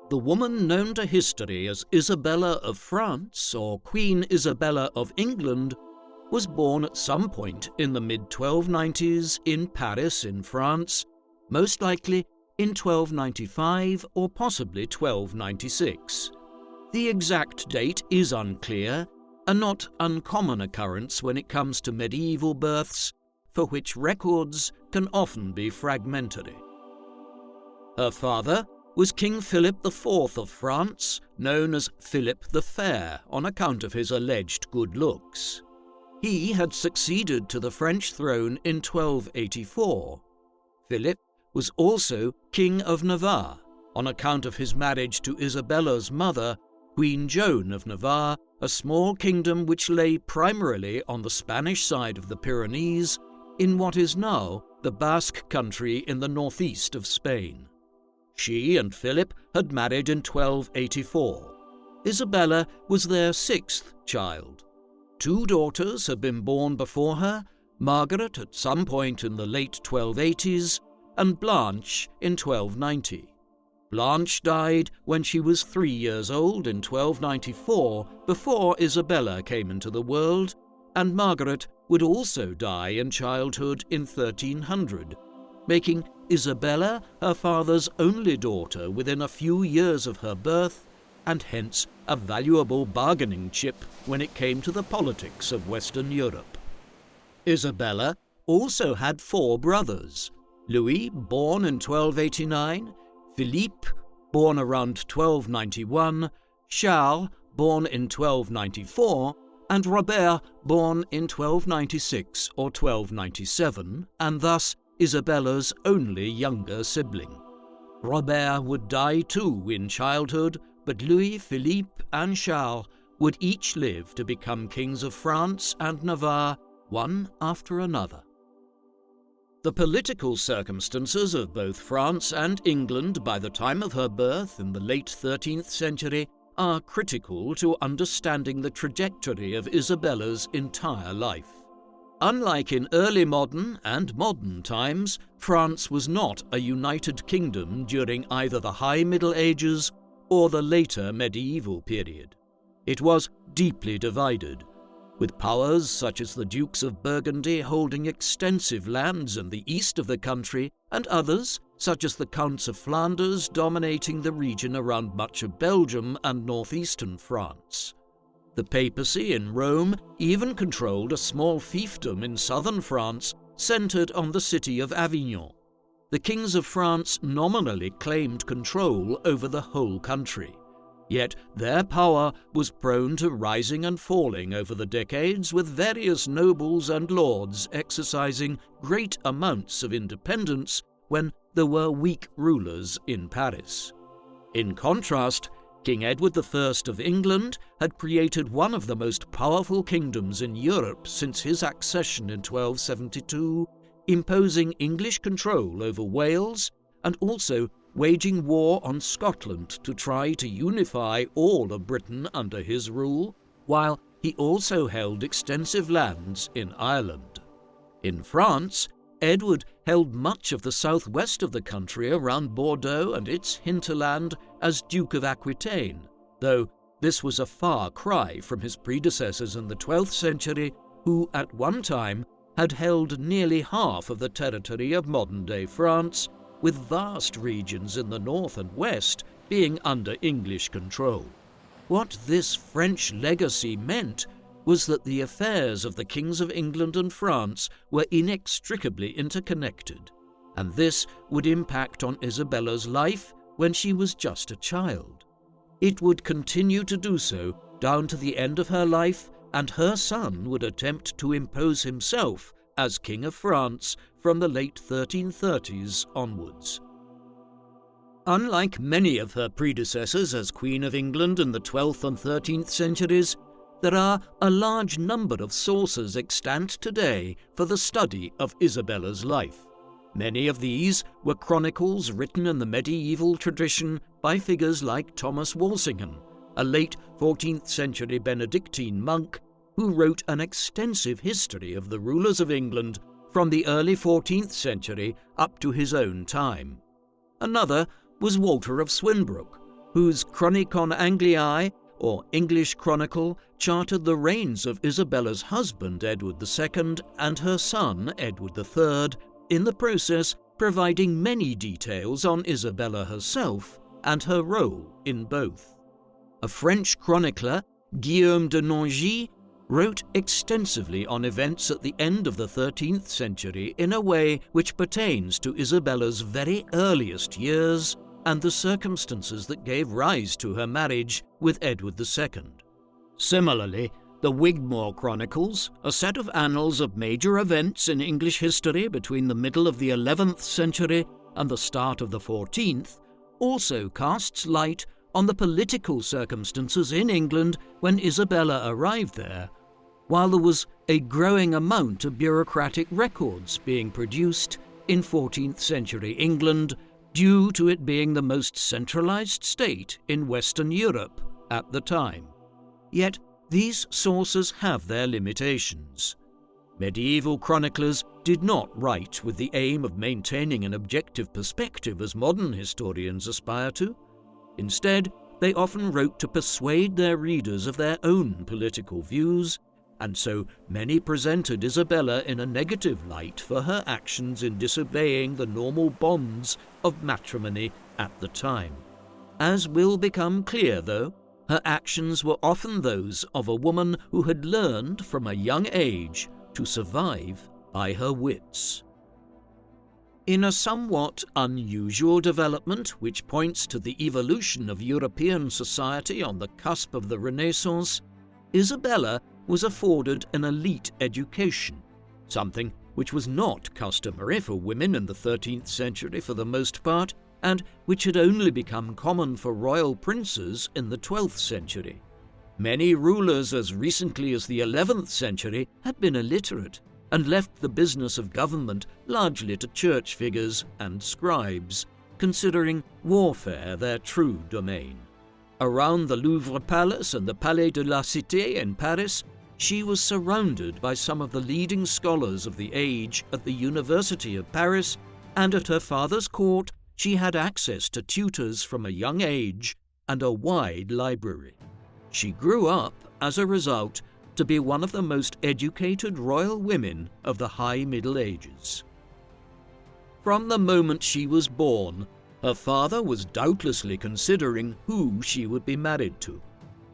The woman known to history as Isabella of France or Queen Isabella of England was born at some point in the mid-1290s in Paris in France, most likely in 1295 or possibly 1296. The exact date is unclear, a not uncommon occurrence when it comes to medieval births, for which records can often be fragmentary. Her father was King Philip IV of France, known as Philip the Fair on account of his alleged good looks. He had succeeded to the French throne in 1284. Philip was also King of Navarre on account of his marriage to Isabella's mother, Queen Joan of Navarre, a small kingdom which lay primarily on the Spanish side of the Pyrenees in what is now the Basque country in the northeast of Spain. She and Philip had married in 1284. Isabella was their sixth child. 2 daughters had been born before her, Margaret at some point in the late 1280s and Blanche in 1290. Blanche died when she was 3 years old in 1294, before Isabella came into the world, and Margaret would also die in childhood in 1300, making Isabella her father's only daughter within a few years of her birth, and hence a valuable bargaining chip when it came to the politics of Western Europe. Isabella also had 4 brothers: Louis, born in 1289, Philippe, born around 1291, Charles, born in 1294, and Robert, born in 1296 or 1297, and thus Isabella's only younger sibling. Robert would die too in childhood, but Louis, Philippe, and Charles would each live to become kings of France and Navarre, one after another. The political circumstances of both France and England by the time of her birth in the late 13th century are critical to understanding the trajectory of Isabella's entire life. Unlike in early modern and modern times, France was not a united kingdom during either the High Middle Ages or the later medieval period. It was deeply divided, with powers such as the Dukes of Burgundy holding extensive lands in the east of the country, and others, such as the Counts of Flanders, dominating the region around much of Belgium and northeastern France. The papacy in Rome even controlled a small fiefdom in southern France centred on the city of Avignon. The kings of France nominally claimed control over the whole country, yet their power was prone to rising and falling over the decades, with various nobles and lords exercising great amounts of independence when there were weak rulers in Paris. In contrast, King Edward I of England had created one of the most powerful kingdoms in Europe since his accession in 1272, imposing English control over Wales and also waging war on Scotland to try to unify all of Britain under his rule, while he also held extensive lands in Ireland. In France, Edward held much of the southwest of the country around Bordeaux and its hinterland as Duke of Aquitaine, though this was a far cry from his predecessors in the 12th century, who at one time had held nearly half of the territory of modern-day France, with vast regions in the north and west being under English control. What this French legacy meant was that the affairs of the kings of England and France were inextricably interconnected, and this would impact on Isabella's life when she was just a child. It would continue to do so down to the end of her life, and her son would attempt to impose himself as King of France from the late 1330s onwards. Unlike many of her predecessors as Queen of England in the 12th and 13th centuries, there are a large number of sources extant today for the study of Isabella's life. Many of these were chronicles written in the medieval tradition by figures like Thomas Walsingham, a late 14th century Benedictine monk who wrote an extensive history of the rulers of England from the early 14th century up to his own time. Another was Walter of Swinbrook, whose Chronicon Angliae, or English Chronicle, charted the reigns of Isabella's husband Edward II and her son Edward III, in the process providing many details on Isabella herself and her role in both. A French chronicler, Guillaume de Nangis, wrote extensively on events at the end of the 13th century in a way which pertains to Isabella's very earliest years and the circumstances that gave rise to her marriage with Edward II. Similarly, the Wigmore Chronicles, a set of annals of major events in English history between the middle of the 11th century and the start of the 14th, also casts light on the political circumstances in England when Isabella arrived there, while there was a growing amount of bureaucratic records being produced in 14th century England due to it being the most centralized state in Western Europe at the time. Yet these sources have their limitations. Medieval chroniclers did not write with the aim of maintaining an objective perspective as modern historians aspire to. Instead, they often wrote to persuade their readers of their own political views, and so many presented Isabella in a negative light for her actions in disobeying the normal bonds of matrimony at the time. As will become clear, though, her actions were often those of a woman who had learned from a young age to survive by her wits. In a somewhat unusual development which points to the evolution of European society on the cusp of the Renaissance, Isabella was afforded an elite education, something which was not customary for women in the 13th century for the most part, and which had only become common for royal princes in the 12th century. Many rulers as recently as the 11th century had been illiterate and left the business of government largely to church figures and scribes, considering warfare their true domain. Around the Louvre Palace and the Palais de la Cité in Paris, she was surrounded by some of the leading scholars of the age at the University of Paris, and at her father's court she had access to tutors from a young age and a wide library. She grew up, as a result, to be one of the most educated royal women of the High Middle Ages. From the moment she was born, her father was doubtlessly considering who she would be married to.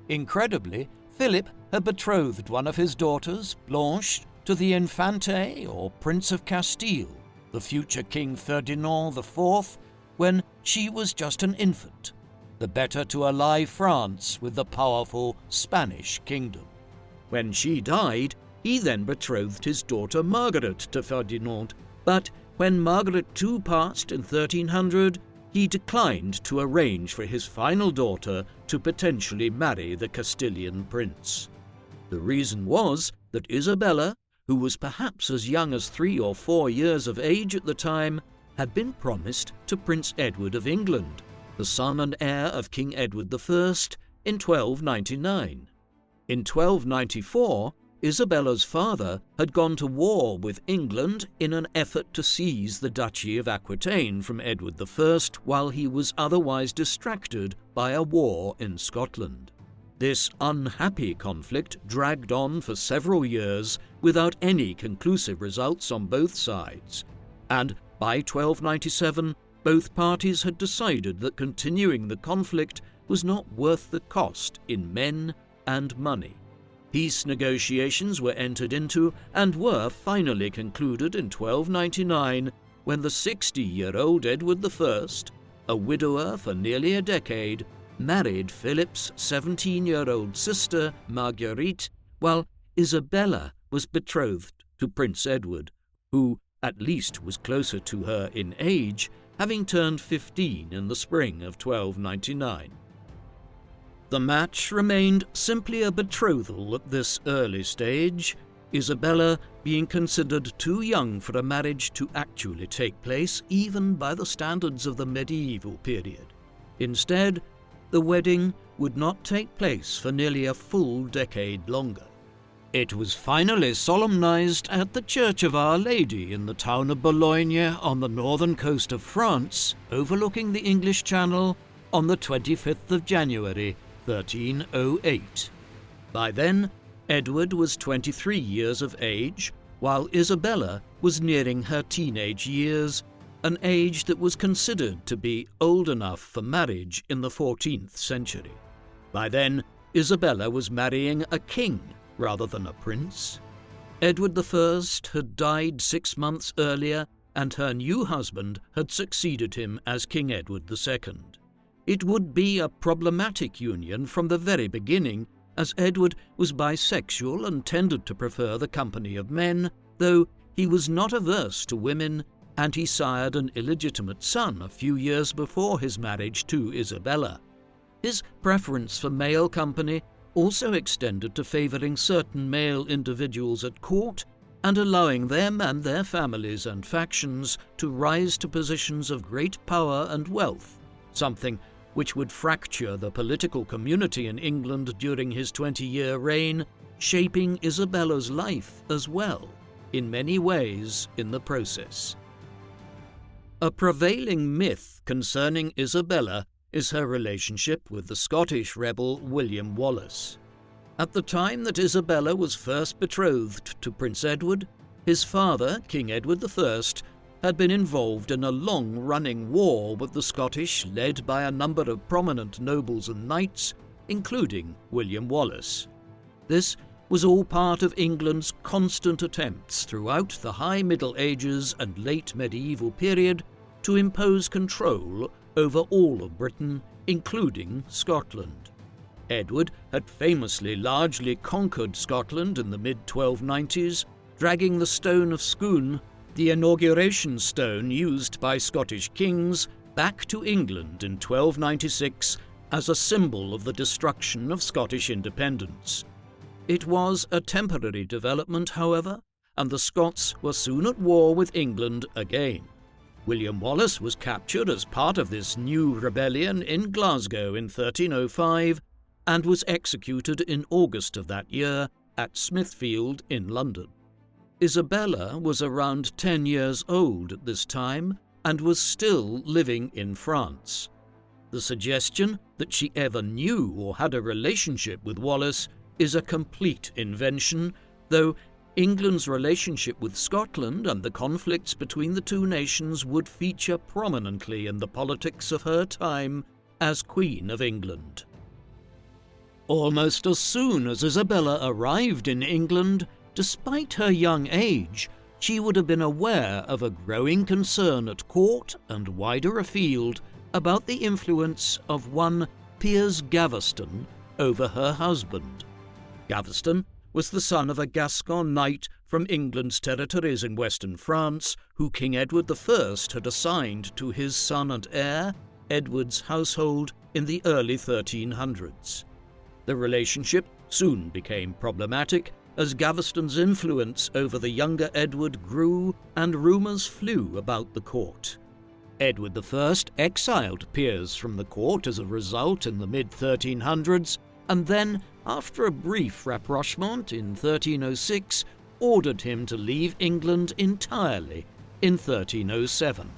Incredibly, Philip had betrothed one of his daughters, Blanche, to the Infante or Prince of Castile, the future King Ferdinand IV, when she was just an infant, the better to ally France with the powerful Spanish kingdom. When she died, he then betrothed his daughter Margaret to Ferdinand, but when Margaret too passed in 1300, he declined to arrange for his final daughter to potentially marry the Castilian prince. The reason was that Isabella, who was perhaps as young as 3 or 4 years of age at the time, had been promised to Prince Edward of England, the son and heir of King Edward I, in 1299. In 1294, Isabella's father had gone to war with England in an effort to seize the Duchy of Aquitaine from Edward I while he was otherwise distracted by a war in Scotland. This unhappy conflict dragged on for several years without any conclusive results on both sides, and by 1297 both parties had decided that continuing the conflict was not worth the cost in men and money. Peace negotiations were entered into and were finally concluded in 1299 when the 60-year-old Edward I, a widower for nearly a decade, married Philip's 17-year-old sister Marguerite, while Isabella was betrothed to Prince Edward, who at least was closer to her in age, having turned 15 in the spring of 1299. The match remained simply a betrothal at this early stage, Isabella being considered too young for a marriage to actually take place even by the standards of the medieval period. Instead, the wedding would not take place for nearly a full decade longer. It was finally solemnized at the Church of Our Lady in the town of Boulogne on the northern coast of France, overlooking the English Channel, on the 25th of January, 1308. By then, Edward was 23 years of age, while Isabella was nearing her teenage years, an age that was considered to be old enough for marriage in the 14th century. By then, Isabella was marrying a king rather than a prince. Edward I had died 6 months earlier, and her new husband had succeeded him as King Edward II. It would be a problematic union from the very beginning, as Edward was bisexual and tended to prefer the company of men, though he was not averse to women, and he sired an illegitimate son a few years before his marriage to Isabella. His preference for male company also extended to favouring certain male individuals at court and allowing them and their families and factions to rise to positions of great power and wealth, something which would fracture the political community in England during his 20-year reign, shaping Isabella's life as well, in many ways in the process. A prevailing myth concerning Isabella is her relationship with the Scottish rebel William Wallace. At the time that Isabella was first betrothed to Prince Edward, his father, King Edward I, had been involved in a long-running war with the Scottish, led by a number of prominent nobles and knights, including William Wallace. This was all part of England's constant attempts throughout the High Middle Ages and late medieval period to impose control over all of Britain, including Scotland. Edward had famously largely conquered Scotland in the mid-1290s, dragging the Stone of Scone, the inauguration stone used by Scottish kings, back to England in 1296 as a symbol of the destruction of Scottish independence. It was a temporary development, however, and the Scots were soon at war with England again. William Wallace was captured as part of this new rebellion in Glasgow in 1305 and was executed in August of that year at Smithfield in London. Isabella was around 10 years old at this time and was still living in France. The suggestion that she ever knew or had a relationship with Wallace is a complete invention, though England's relationship with Scotland and the conflicts between the two nations would feature prominently in the politics of her time as Queen of England. Almost as soon as Isabella arrived in England, despite her young age, she would have been aware of a growing concern at court and wider afield about the influence of one Piers Gaveston over her husband. Gaveston was the son of a Gascon knight from England's territories in western France, who King Edward I had assigned to his son and heir, Edward's household, in the early 1300s. The relationship soon became problematic as Gaveston's influence over the younger Edward grew and rumours flew about the court. Edward I exiled Piers from the court as a result in the mid-1300s, and then, after a brief rapprochement in 1306, ordered him to leave England entirely in 1307.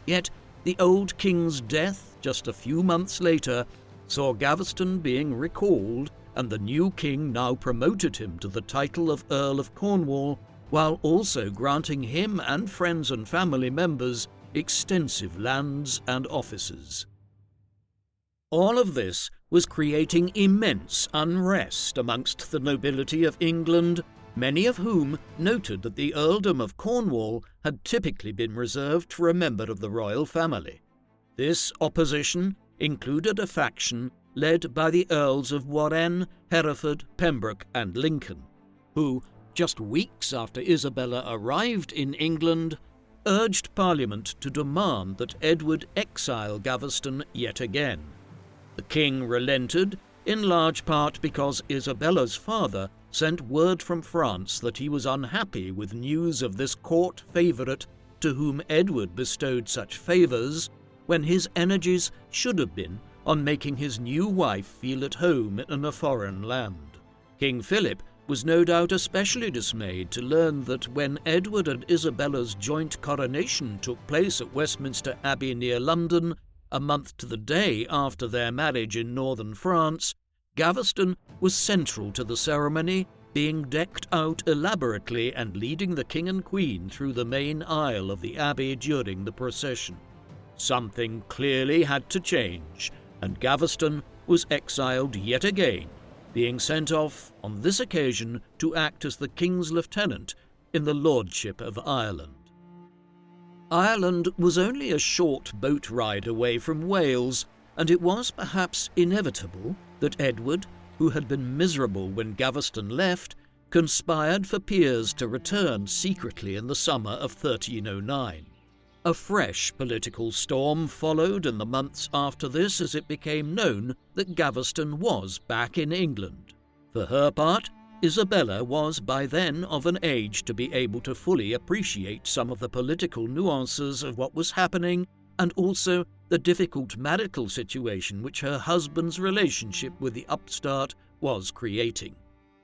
Yet the old king's death just a few months later saw Gaveston being recalled, and the new king now promoted him to the title of Earl of Cornwall, while also granting him and friends and family members extensive lands and offices. All of this was creating immense unrest amongst the nobility of England, many of whom noted that the earldom of Cornwall had typically been reserved for a member of the royal family. This opposition included a faction led by the Earls of Warenne, Hereford, Pembroke and Lincoln, who, just weeks after Isabella arrived in England, urged Parliament to demand that Edward exile Gaveston yet again. The king relented, in large part because Isabella's father sent word from France that he was unhappy with news of this court favourite to whom Edward bestowed such favours, when his energies should have been on making his new wife feel at home in a foreign land. King Philip was no doubt especially dismayed to learn that when Edward and Isabella's joint coronation took place at Westminster Abbey near London, a month to the day after their marriage in northern France, Gaveston was central to the ceremony, being decked out elaborately and leading the king and queen through the main aisle of the abbey during the procession. Something clearly had to change, and Gaveston was exiled yet again, being sent off on this occasion to act as the king's lieutenant in the lordship of Ireland. Ireland was only a short boat ride away from Wales, and it was perhaps inevitable that Edward, who had been miserable when Gaveston left, conspired for Piers to return secretly in the summer of 1309. A fresh political storm followed in the months after this as it became known that Gaveston was back in England. For her part, Isabella was by then of an age to be able to fully appreciate some of the political nuances of what was happening, and also the difficult marital situation which her husband's relationship with the upstart was creating.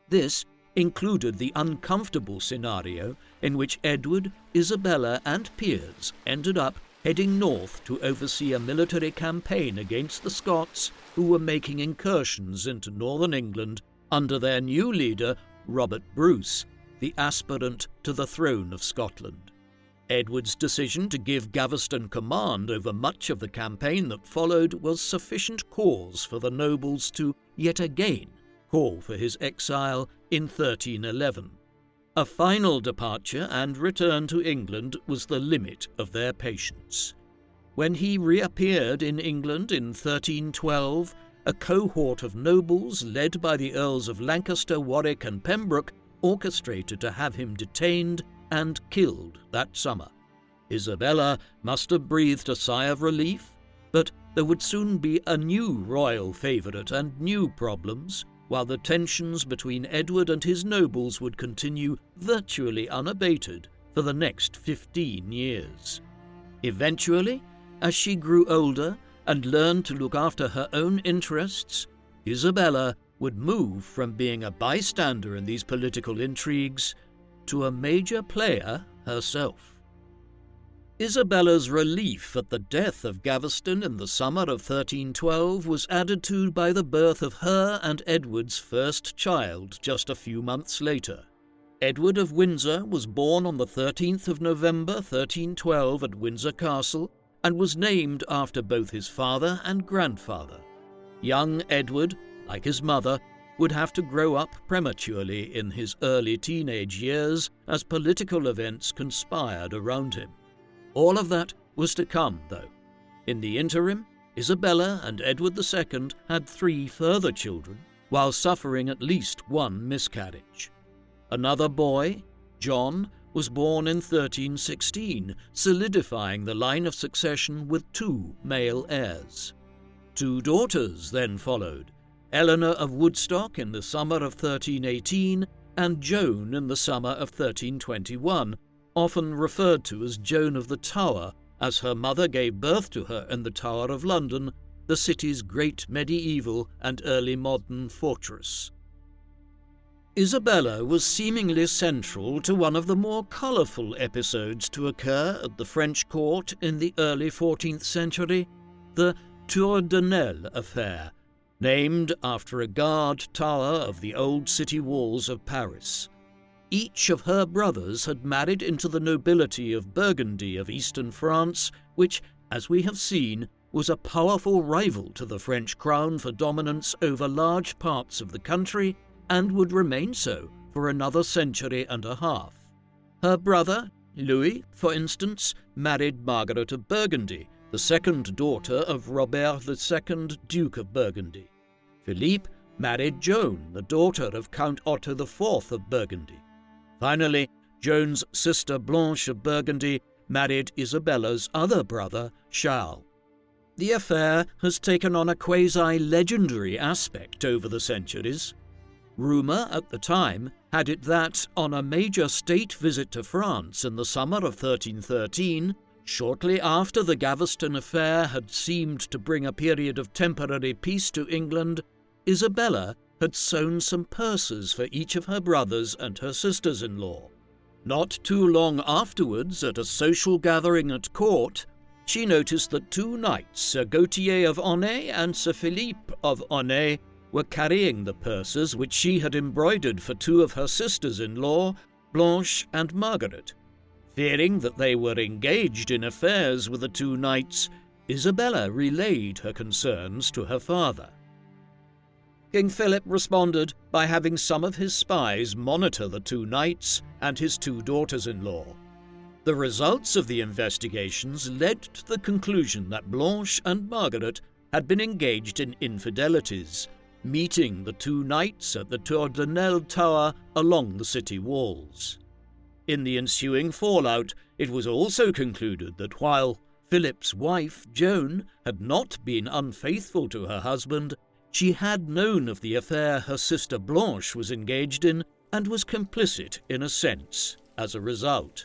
This included the uncomfortable scenario in which Edward, Isabella, and Piers ended up heading north to oversee a military campaign against the Scots, who were making incursions into northern England under their new leader, Robert Bruce, the aspirant to the throne of Scotland. Edward's decision to give Gaveston command over much of the campaign that followed was sufficient cause for the nobles to, yet again, call for his exile in 1311. A final departure and return to England was the limit of their patience. When he reappeared in England in 1312, a cohort of nobles led by the Earls of Lancaster, Warwick and Pembroke orchestrated to have him detained and killed that summer. Isabella must have breathed a sigh of relief, but there would soon be a new royal favourite and new problems, while the tensions between Edward and his nobles would continue virtually unabated for the next 15 years. Eventually, as she grew older and learned to look after her own interests, Isabella would move from being a bystander in these political intrigues to a major player herself. Isabella's relief at the death of Gaveston in the summer of 1312 was added to by the birth of her and Edward's first child just a few months later. Edward of Windsor was born on the 13th of November 1312 at Windsor Castle and was named after both his father and grandfather. Young Edward, like his mother, would have to grow up prematurely in his early teenage years as political events conspired around him. All of that was to come, though. In the interim, Isabella and Edward II had 3 further children, while suffering at least one miscarriage. Another boy, John, was born in 1316, solidifying the line of succession with 2 male heirs. 2 daughters then followed, Eleanor of Woodstock in the summer of 1318 and Joan in the summer of 1321, often referred to as Joan of the Tower, as her mother gave birth to her in the Tower of London, the city's great medieval and early modern fortress. Isabella was seemingly central to one of the more colourful episodes to occur at the French court in the early 14th century, the Tour de Nesle affair, named after a guard tower of the old city walls of Paris. Each of her brothers had married into the nobility of Burgundy of eastern France, which, as we have seen, was a powerful rival to the French crown for dominance over large parts of the country, and would remain so for another century and a half. Her brother, Louis, for instance, married Margaret of Burgundy, the second daughter of Robert II, Duke of Burgundy. Philippe married Joan, the daughter of Count Otto IV of Burgundy. Finally, Joan's sister Blanche of Burgundy married Isabella's other brother, Charles. The affair has taken on a quasi-legendary aspect over the centuries. Rumour at the time had it that, on a major state visit to France in the summer of 1313, shortly after the Gaveston affair had seemed to bring a period of temporary peace to England, Isabella had sewn some purses for each of her brothers and her sisters-in-law. Not too long afterwards, at a social gathering at court, she noticed that two knights, Sir Gautier of Aunay and Sir Philippe of Aunay, were carrying the purses which she had embroidered for two of her sisters-in-law, Blanche and Margaret. Fearing that they were engaged in affairs with the two knights, Isabella relayed her concerns to her father. King Philip responded by having some of his spies monitor the two knights and his two daughters-in-law. The results of the investigations led to the conclusion that Blanche and Margaret had been engaged in infidelities, meeting the two knights at the Tour de Nesle Tower along the city walls. In the ensuing fallout, it was also concluded that while Philip's wife, Joan, had not been unfaithful to her husband, she had known of the affair her sister Blanche was engaged in and was complicit in a sense as a result.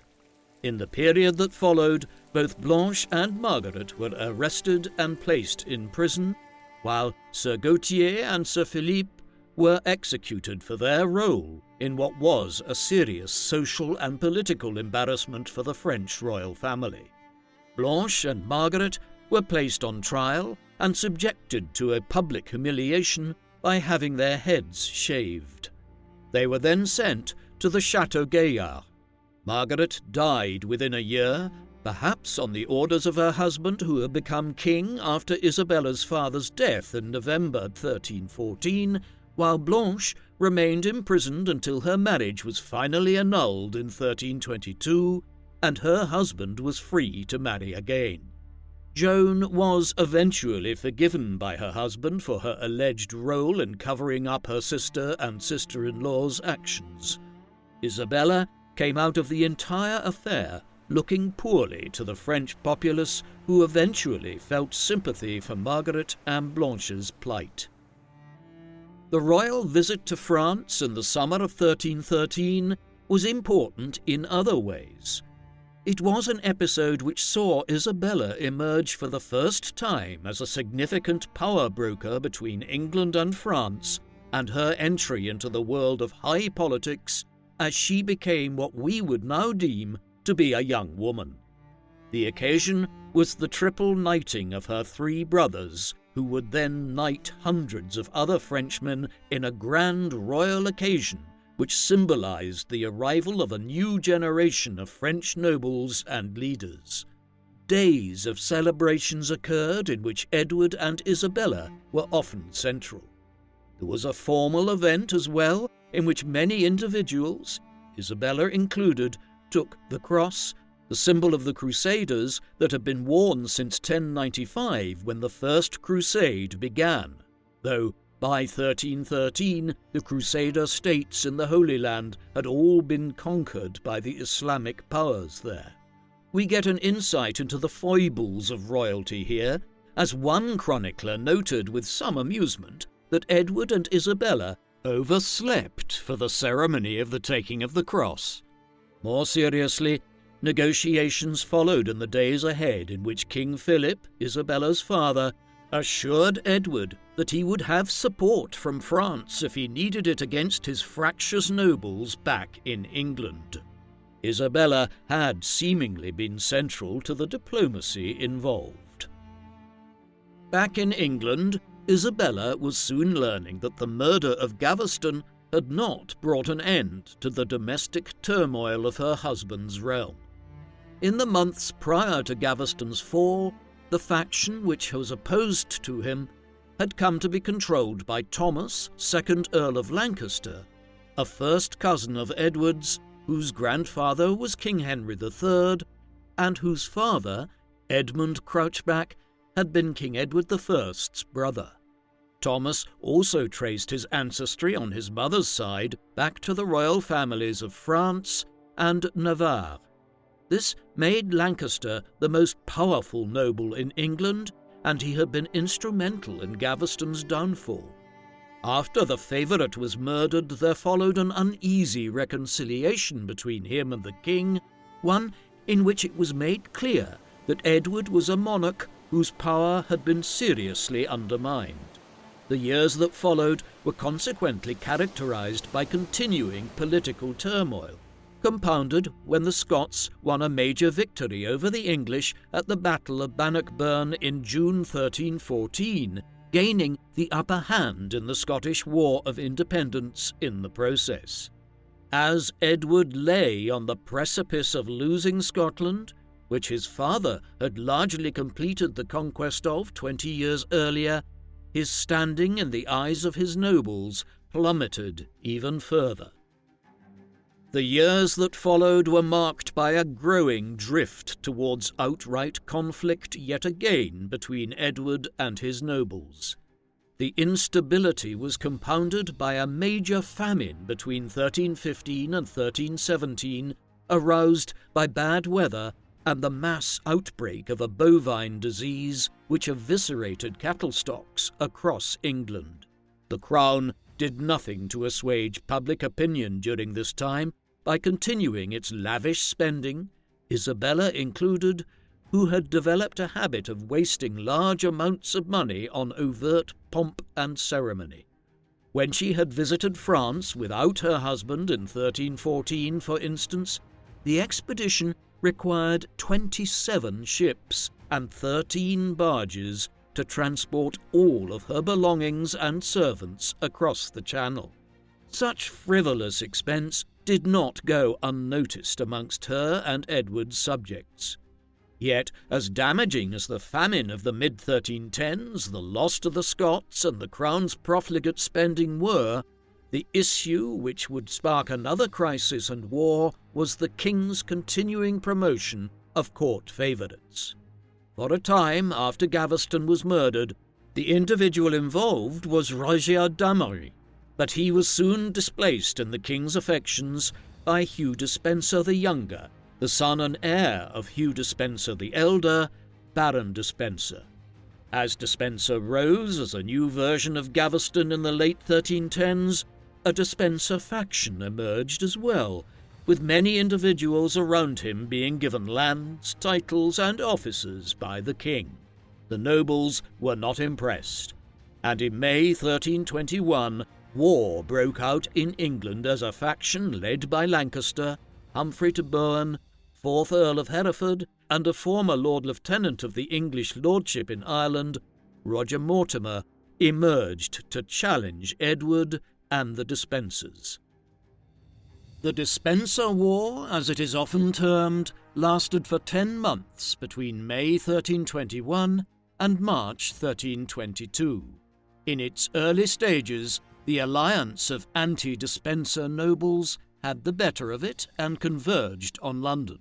In the period that followed, both Blanche and Margaret were arrested and placed in prison, while Sir Gautier and Sir Philippe were executed for their role in what was a serious social and political embarrassment for the French royal family. Blanche and Margaret were placed on trial and subjected to a public humiliation by having their heads shaved. They were then sent to the Château Gaillard. Margaret died within a year, perhaps on the orders of her husband, who had become king after Isabella's father's death in November 1314, while Blanche remained imprisoned until her marriage was finally annulled in 1322, and her husband was free to marry again. Joan was eventually forgiven by her husband for her alleged role in covering up her sister and sister-in-law's actions. Isabella came out of the entire affair looking poorly to the French populace, who eventually felt sympathy for Margaret and Blanche's plight. The royal visit to France in the summer of 1313 was important in other ways. It was an episode which saw Isabella emerge for the first time as a significant power broker between England and France, and her entry into the world of high politics as she became what we would now deem to be a young woman. The occasion was the triple knighting of her three brothers, who would then knight hundreds of other Frenchmen in a grand royal occasion which symbolized the arrival of a new generation of French nobles and leaders. Days of celebrations occurred in which Edward and Isabella were often central. There was a formal event as well, in which many individuals, Isabella included, took the cross, the symbol of the Crusaders that had been worn since 1095 when the First Crusade began, though by 1313 the Crusader states in the Holy Land had all been conquered by the Islamic powers there. We get an insight into the foibles of royalty here, as one chronicler noted with some amusement that Edward and Isabella overslept for the ceremony of the taking of the cross. More seriously, negotiations followed in the days ahead in which King Philip, Isabella's father, assured Edward that he would have support from France if he needed it against his fractious nobles back in England. Isabella had seemingly been central to the diplomacy involved. Back in England, Isabella was soon learning that the murder of Gaveston had not brought an end to the domestic turmoil of her husband's realm. In the months prior to Gaveston's fall, the faction which was opposed to him had come to be controlled by Thomas, 2nd Earl of Lancaster, a first cousin of Edward's, whose grandfather was King Henry III, and whose father, Edmund Crouchback, had been King Edward I's brother. Thomas also traced his ancestry on his mother's side back to the royal families of France and Navarre. This made Lancaster the most powerful noble in England, and he had been instrumental in Gaveston's downfall. After the favourite was murdered, there followed an uneasy reconciliation between him and the king, one in which it was made clear that Edward was a monarch whose power had been seriously undermined. The years that followed were consequently characterized by continuing political turmoil. compounded when the Scots won a major victory over the English at the Battle of Bannockburn in June 1314, gaining the upper hand in the Scottish War of Independence in the process. As Edward lay on the precipice of losing Scotland, which his father had largely completed the conquest of 20 years earlier, his standing in the eyes of his nobles plummeted even further. The years that followed were marked by a growing drift towards outright conflict yet again between Edward and his nobles. The instability was compounded by a major famine between 1315 and 1317, aroused by bad weather and the mass outbreak of a bovine disease which eviscerated cattle stocks across England. The Crown did nothing to assuage public opinion during this time by continuing its lavish spending, Isabella included, who had developed a habit of wasting large amounts of money on overt pomp and ceremony. When she had visited France without her husband in 1314, for instance, the expedition required 27 ships and 13 barges to transport all of her belongings and servants across the Channel. Such frivolous expense did not go unnoticed amongst her and Edward's subjects. Yet, as damaging as the famine of the mid-1310s, the loss to the Scots, and the Crown's profligate spending were, the issue which would spark another crisis and war was the King's continuing promotion of court favourites. For a time after Gaveston was murdered, the individual involved was Roger d'Amory, but he was soon displaced in the King's affections by Hugh Despencer the Younger, the son and heir of Hugh Despencer the Elder, Baron Despencer. As Despencer rose as a new version of Gaveston in the late 1310s, a Despencer faction emerged as well, with many individuals around him being given lands, titles, and offices by the king. The nobles were not impressed, and in May 1321, war broke out in England as a faction led by Lancaster, Humphrey de Bohun, 4th Earl of Hereford, and a former Lord Lieutenant of the English Lordship in Ireland, Roger Mortimer, emerged to challenge Edward and the Despensers. The Despencer War, as it is often termed, lasted for 10 months between May 1321 and March 1322. In its early stages, the alliance of anti-Despencer nobles had the better of it and converged on London.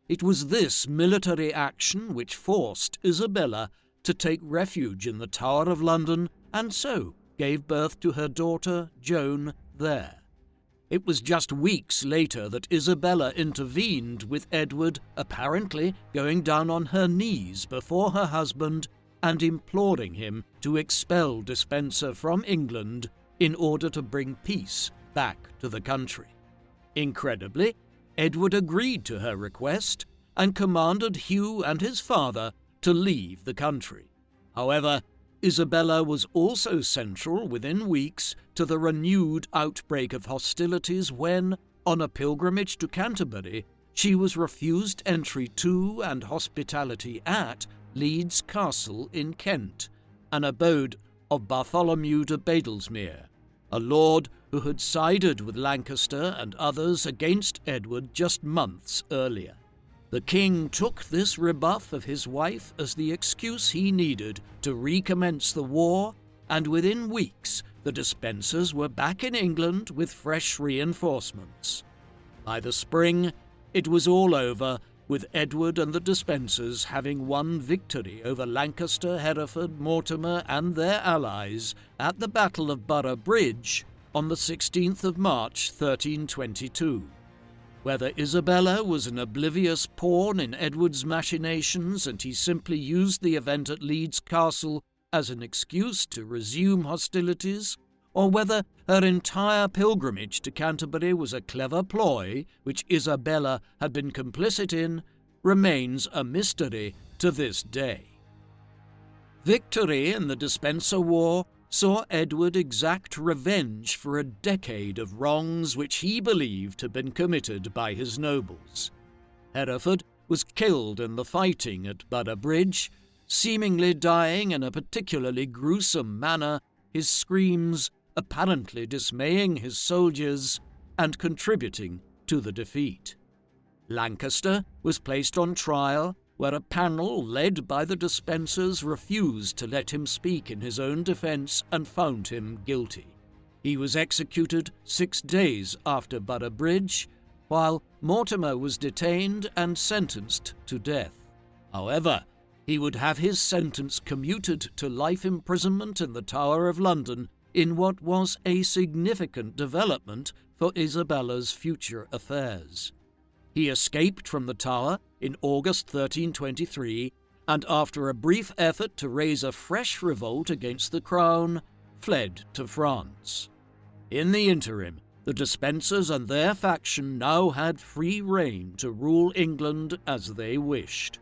It was this military action which forced Isabella to take refuge in the Tower of London and so gave birth to her daughter Joan there. It was just weeks later that Isabella intervened, with Edward apparently going down on her knees before her husband and imploring him to expel Despencer from England in order to bring peace back to the country. Incredibly, Edward agreed to her request and commanded Hugh and his father to leave the country. However, Isabella was also central within weeks to the renewed outbreak of hostilities when, on a pilgrimage to Canterbury, she was refused entry to and hospitality at Leeds Castle in Kent, an abode of Bartholomew de Badlesmere, a lord who had sided with Lancaster and others against Edward just months earlier. The king took this rebuff of his wife as the excuse he needed to recommence the war, and within weeks the Despensers were back in England with fresh reinforcements. By the spring, it was all over, with Edward and the Despensers having won victory over Lancaster, Hereford, Mortimer, and their allies at the Battle of Borough Bridge on the 16th of March 1322. Whether Isabella was an oblivious pawn in Edward's machinations and he simply used the event at Leeds Castle as an excuse to resume hostilities, or whether her entire pilgrimage to Canterbury was a clever ploy which Isabella had been complicit in, remains a mystery to this day. Victory in the Despencer War saw Edward exact revenge for a decade of wrongs which he believed had been committed by his nobles. Hereford was killed in the fighting at Butter Bridge, seemingly dying in a particularly gruesome manner, his screams apparently dismaying his soldiers and contributing to the defeat. Lancaster was placed on trial, where a panel led by the Despensers refused to let him speak in his own defence and found him guilty. He was executed 6 days after Butter Bridge, while Mortimer was detained and sentenced to death. However, he would have his sentence commuted to life imprisonment in the Tower of London in what was a significant development for Isabella's future affairs. He escaped from the Tower in August 1323, and after a brief effort to raise a fresh revolt against the crown, fled to France. In the interim, the Despensers and their faction now had free rein to rule England as they wished.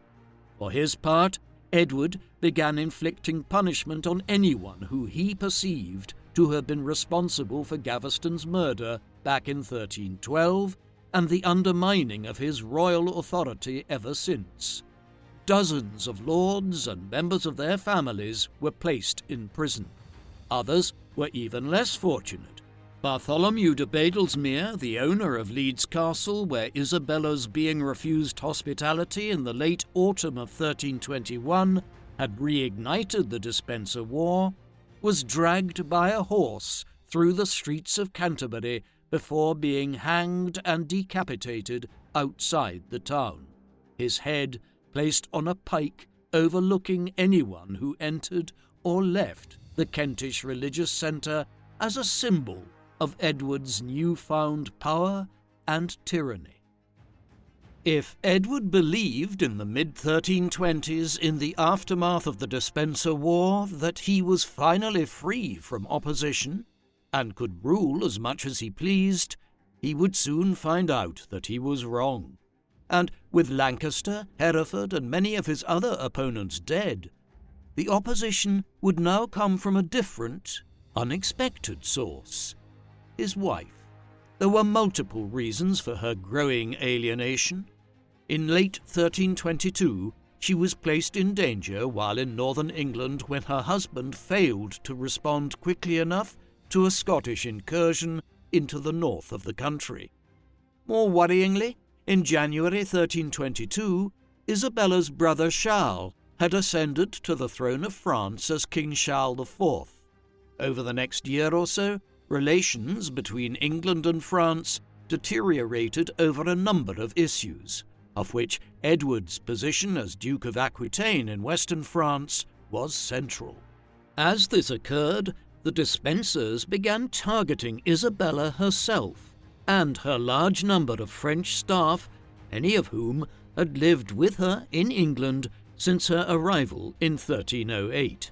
For his part, Edward began inflicting punishment on anyone who he perceived to have been responsible for Gaveston's murder back in 1312, and the undermining of his royal authority ever since. Dozens of lords and members of their families were placed in prison. Others were even less fortunate. Bartholomew de Badlesmere, the owner of Leeds Castle, where Isabella's being refused hospitality in the late autumn of 1321 had reignited the Despenser War, was dragged by a horse through the streets of Canterbury before being hanged and decapitated outside the town, his head placed on a pike overlooking anyone who entered or left the Kentish religious centre as a symbol of Edward's newfound power and tyranny. If Edward believed in the mid-1320s, in the aftermath of the Despenser War, that he was finally free from opposition and could rule as much as he pleased, he would soon find out that he was wrong. And with Lancaster, Hereford, and many of his other opponents dead, the opposition would now come from a different, unexpected source: his wife. There were multiple reasons for her growing alienation. In late 1322, she was placed in danger while in northern England when her husband failed to respond quickly enough to a Scottish incursion into the north of the country. More worryingly, in January 1322, Isabella's brother Charles had ascended to the throne of France as King Charles IV. Over the next year or so, relations between England and France deteriorated over a number of issues, of which Edward's position as Duke of Aquitaine in western France was central. As this occurred, the Despensers began targeting Isabella herself and her large number of French staff, many of whom had lived with her in England since her arrival in 1308.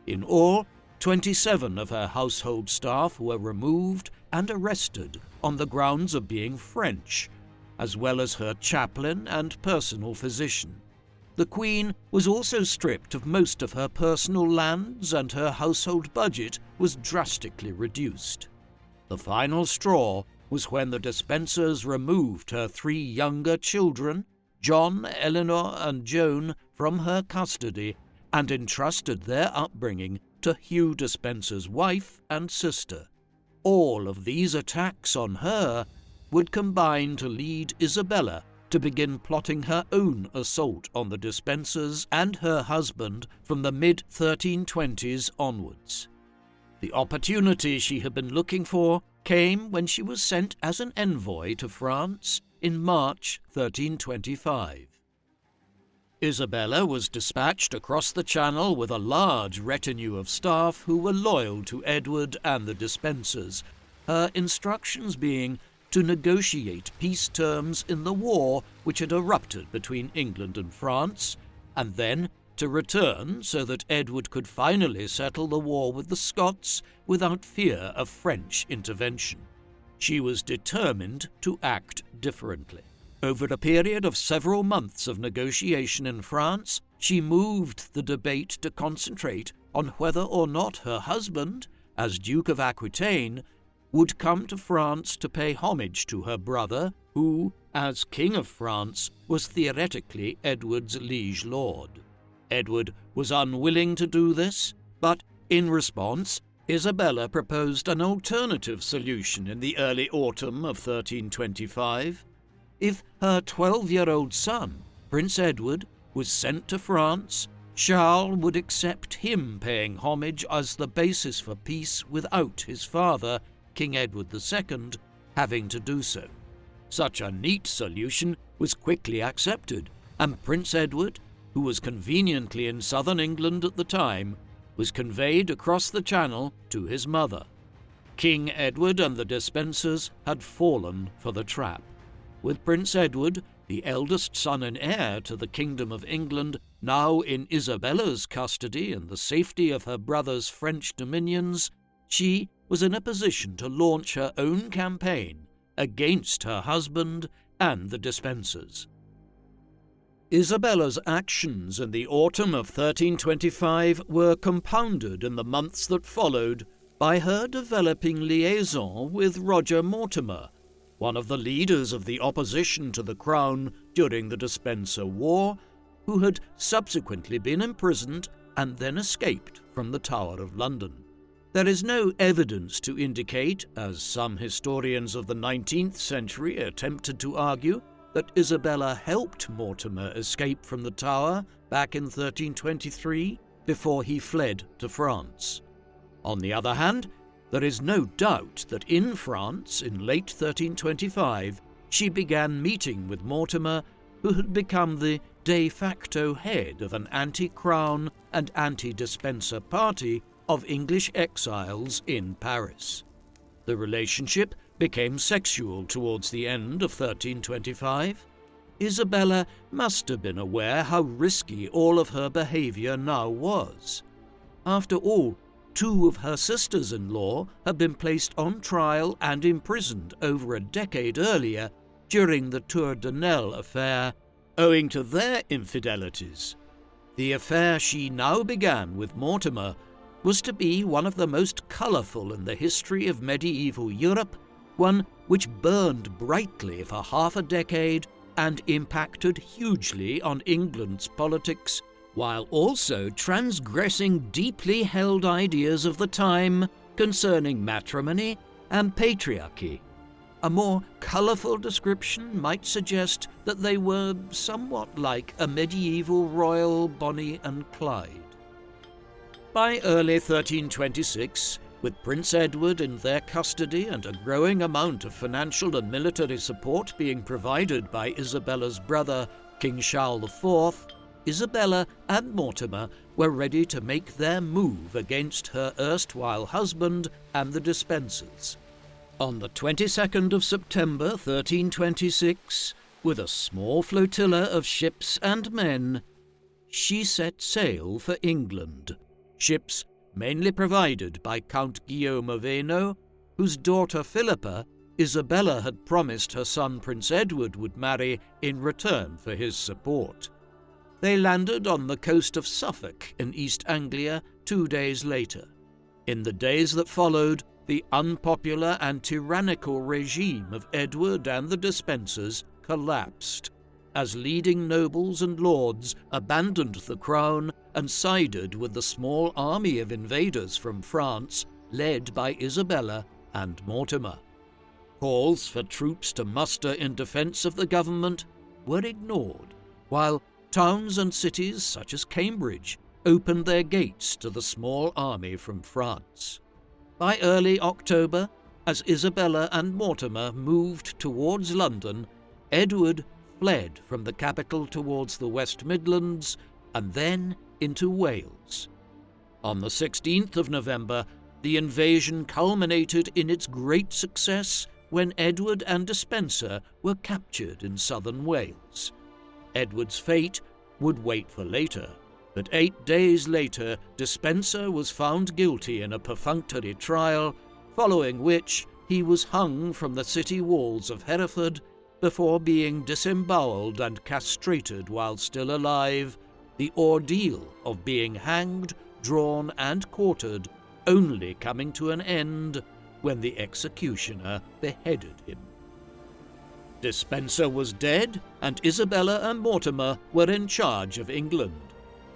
In all, 27 of her household staff were removed and arrested on the grounds of being French, as well as her chaplain and personal physician. The Queen was also stripped of most of her personal lands, and her household budget was drastically reduced. The final straw was when the Despensers removed her 3 younger children, John, Eleanor, and Joan, from her custody and entrusted their upbringing to Hugh Despenser's wife and sister. All of these attacks on her would combine to lead Isabella to begin plotting her own assault on the Despensers and her husband from the mid-1320s onwards. The opportunity she had been looking for came when she was sent as an envoy to France in March 1325. Isabella was dispatched across the Channel with a large retinue of staff who were loyal to Edward and the Despensers, her instructions being to negotiate peace terms in the war which had erupted between England and France, and then to return so that Edward could finally settle the war with the Scots without fear of French intervention. She was determined to act differently. Over a period of several months of negotiation in France, she moved the debate to concentrate on whether or not her husband, as Duke of Aquitaine, would come to France to pay homage to her brother, who, as King of France, was theoretically Edward's liege lord. Edward was unwilling to do this, but in response, Isabella proposed an alternative solution in the early autumn of 1325. If her 12-year-old son, Prince Edward, was sent to France, Charles would accept him paying homage as the basis for peace without his father, King Edward II, having to do so. Such a neat solution was quickly accepted, and Prince Edward, who was conveniently in southern England at the time, was conveyed across the Channel to his mother. King Edward and the Despensers had fallen for the trap. With Prince Edward, the eldest son and heir to the Kingdom of England, now in Isabella's custody and the safety of her brother's French dominions, she was in a position to launch her own campaign against her husband and the Despensers. Isabella's actions in the autumn of 1325 were compounded in the months that followed by her developing liaison with Roger Mortimer, one of the leaders of the opposition to the crown during the Despenser War, who had subsequently been imprisoned and then escaped from the Tower of London. There is no evidence to indicate, as some historians of the 19th century attempted to argue, that Isabella helped Mortimer escape from the Tower back in 1323 before he fled to France. On the other hand, there is no doubt that in France in late 1325 she began meeting with Mortimer, who had become the de facto head of an anti-crown and anti-Despenser party of English exiles in Paris. The relationship became sexual towards the end of 1325. Isabella must have been aware how risky all of her behavior now was. After all, 2 of her sisters-in-law had been placed on trial and imprisoned over a decade earlier during the Tour de Nesle affair, owing to their infidelities. The affair she now began with Mortimer was to be one of the most colourful in the history of medieval Europe, one which burned brightly for half a decade and impacted hugely on England's politics, while also transgressing deeply held ideas of the time concerning matrimony and patriarchy. A more colourful description might suggest that they were somewhat like a medieval royal Bonnie and Clyde. By early 1326, with Prince Edward in their custody and a growing amount of financial and military support being provided by Isabella's brother, King Charles IV, Isabella and Mortimer were ready to make their move against her erstwhile husband and the Despensers. On the 22nd of September 1326, with a small flotilla of ships and men, she set sail for England. Ships mainly provided by Count Guillaume of Hainaut, whose daughter Philippa Isabella had promised her son Prince Edward would marry in return for his support. They landed on the coast of Suffolk in East Anglia 2 days later. In the days that followed, the unpopular and tyrannical regime of Edward and the Despensers collapsed, as leading nobles and lords abandoned the crown and sided with the small army of invaders from France led by Isabella and Mortimer. Calls for troops to muster in defence of the government were ignored, while towns and cities such as Cambridge opened their gates to the small army from France. By early October, as Isabella and Mortimer moved towards London, Edward fled from the capital towards the West Midlands and then into Wales. On the 16th of November, the invasion culminated in its great success when Edward and Despenser were captured in southern Wales. Edward's fate would wait for later, but 8 days later Despenser was found guilty in a perfunctory trial, following which he was hung from the city walls of Hereford before being disemboweled and castrated while still alive, the ordeal of being hanged, drawn, and quartered, only coming to an end when the executioner beheaded him. Despenser was dead, and Isabella and Mortimer were in charge of England.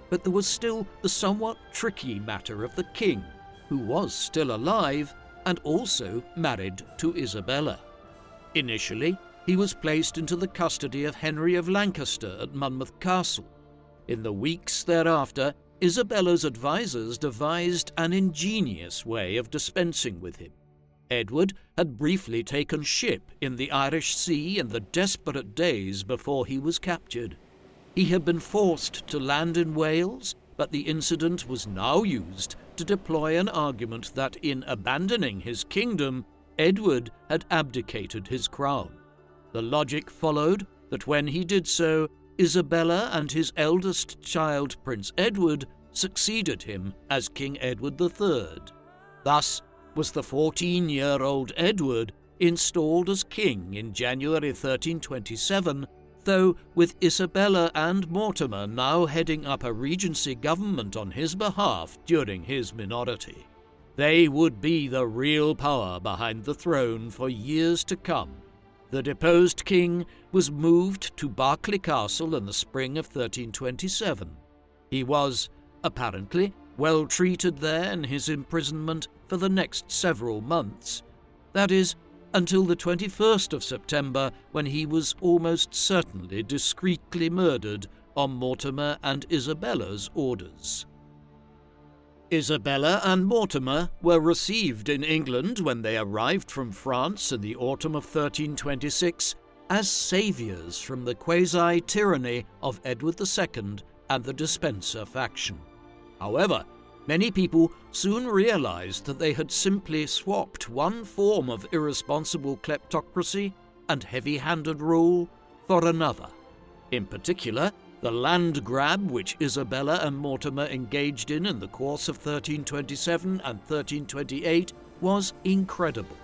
But there was still the somewhat tricky matter of the king, who was still alive and also married to Isabella. Initially, he was placed into the custody of Henry of Lancaster at Monmouth Castle. In the weeks thereafter, Isabella's advisers devised an ingenious way of dispensing with him. Edward had briefly taken ship in the Irish Sea in the desperate days before he was captured. He had been forced to land in Wales, but the incident was now used to deploy an argument that in abandoning his kingdom, Edward had abdicated his crown. The logic followed that when he did so, Isabella and his eldest child, Prince Edward, succeeded him as King Edward III. Thus was the 14-year-old Edward installed as king in January 1327, though with Isabella and Mortimer now heading up a regency government on his behalf during his minority. They would be the real power behind the throne for years to come. The deposed king was moved to Berkeley Castle in the spring of 1327. He was, apparently, well treated there in his imprisonment for the next several months. That is, until the 21st of September, when he was almost certainly discreetly murdered on Mortimer and Isabella's orders. Isabella and Mortimer were received in England when they arrived from France in the autumn of 1326 as saviours from the quasi-tyranny of Edward II and the Despenser faction. However, many people soon realized that they had simply swapped one form of irresponsible kleptocracy and heavy-handed rule for another. In particular, the land grab which Isabella and Mortimer engaged in the course of 1327 and 1328 was incredible.